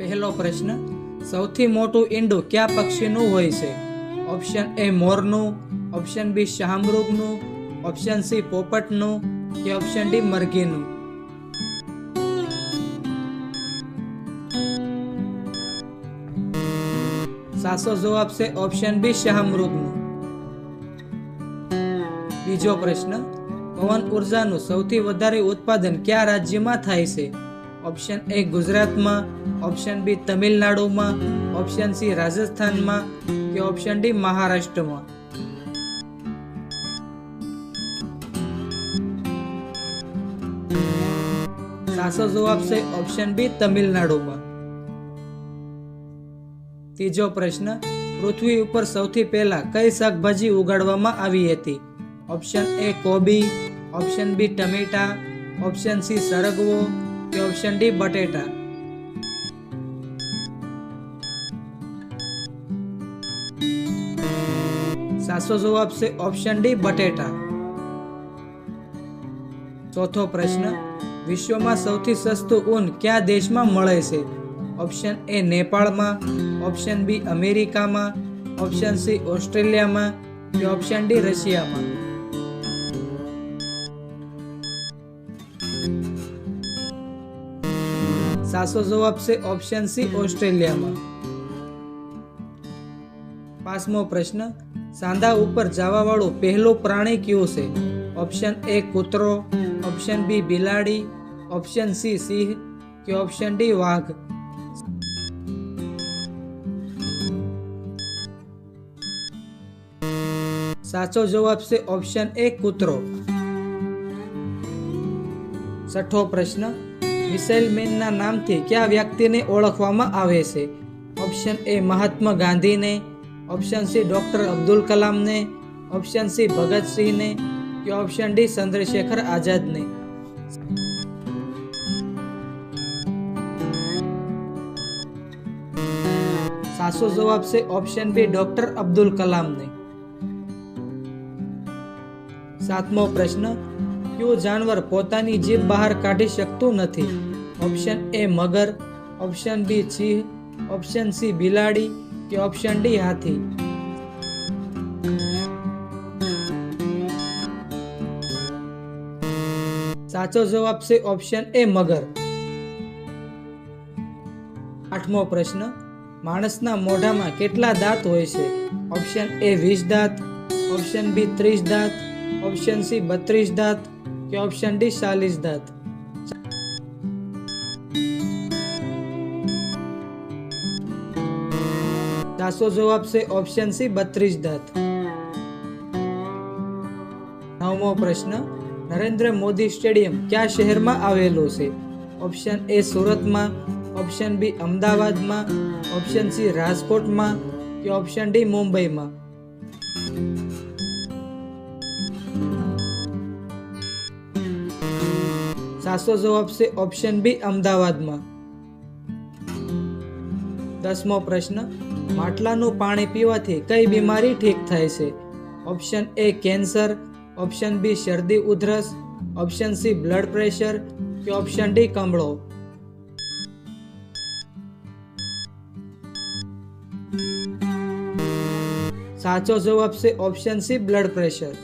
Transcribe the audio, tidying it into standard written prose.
પહેલો પ્રશ્ન, સૌથી મોટું ઈંડું કયા પક્ષીનું હોય છે? ઓપ્શન એ મોરનું, ઓપ્શન બી શાહમૃગનું, ઓપ્શન સી પોપટનું કે ઓપ્શન ડી મરઘીનું. સાચો જવાબ છે ઓપ્શન બી શાહમૃગનું. બીજો પ્રશ્ન, પવન ઉર્જાનું સૌથી વધારે ઉત્પાદન કયા રાજ્યમાં થાય છે? ઓપ્શન એ ગુજરાતમાં, ઓપ્શન બી તમિલનાડુમાં, ઓપ્શન સી રાજસ્થાનમાં કે ઓપ્શન ડી મહારાષ્ટ્રમાં. સાચો જવાબ છે ઓપ્શન બી તમિલનાડુમાં. ત્રીજો પ્રશ્ન, પૃથ્વી ઉપર સૌથી પહેલા કઈ શાકભાજી ઉગાડવામાં આવી હતી? ઓપ્શન એ કોબી, ઓપ્શન બી ટમેટા, ઓપ્શન સી સરગવો કે ઓપ્શન ડી બટેટા. સાચો જવાબ છે ઓપ્શન ડી બટેટા. ચોથો પ્રશ્ન, વિશ્વમાં સૌથી સસ્તું ઊન કયા દેશમાં મળે છે? ઓપ્શન એ નેપાળમાં, ઓપ્શન બી અમેરિકામાં, ઓપ્શન સી ઓસ્ટ્રેલિયામાં કે ઓપ્શન ડી રશિયામાં. સાચો જવાબ છે ઓપ્શન સી ઓસ્ટ્રેલિયામાં. પાંચમો પ્રશ્ન, સાંધા ઉપર જવા વાળું પહેલું પ્રાણી કયું છે? ઓપ્શન એ કૂતરો, ઓપ્શન બી બિલાડી, ઓપ્શન સી સિંહ કે ઓપ્શન ડી વાઘ. સાચો જવાબ છે ઓપ્શન એ કૂતરો. છઠ્ઠો પ્રશ્ન, મિસાઇલ મેનના નામથી કયા વ્યક્તિને ઓળખવામાં આવે છે? ઓપ્શન એ મહાત્મા ગાંધીને, ઓપ્શન સી ડોક્ટર અબ્દુલ કલામને, ઓપ્શન સી ભગતસિંહને કે ઓપ્શન ડી ચંદ્રશેખર આઝાદને. સાચો જવાબ છે ઓપ્શન બી ડોક્ટર અબ્દુલ કલામને. સાતમો પ્રશ્ન, કયું જાનવર પોતાની જીભ બહાર કાઢી શકતું નથી? ઓપ્શન એ મગર, ઓપ્શન બી સિંહ, ઓપ્શન સી બિલાડી કે ઓપ્શન ડી હાથી. સાચો જવાબ છે ઓપ્શન એ મગર. આઠમો પ્રશ્ન, માણસના મોઢામાં કેટલા દાંત હોય છે? ઓપ્શન એ 20 દાંત, ઓપ્શન બી 30 દાંત, ઓપ્શન સી 32 દાંત કે ઓપ્શન ડી 40 દાંત. સાચો જવાબ છે ઓપ્શન સી 32 દાંત. નવમો પ્રશ્ન, નરેન્દ્ર મોદી સ્ટેડિયમ કયા શહેરમાં આવેલું છે? ઓપ્શન એ સુરતમાં, ઓપ્શન બી અમદાવાદમાં, ઓપ્શન સી રાજકોટમાં કે ઓપ્શન ડી મુંબઈમાં. સાચો જવાબ છે ઓપ્શન બી અમદાવાદમાં. 10મો પ્રશ્ન, માટલાનું પાણી પીવાથી કઈ બીમારી ઠીક થાય છે? Option A cancer, option B શરદી ઉધરસ, ઓપ્શન સી બ્લડ પ્રેશર કે ઓપ્શન ડી કમળો. સાચો જવાબ છે ઓપ્શન સી બ્લડ પ્રેશર.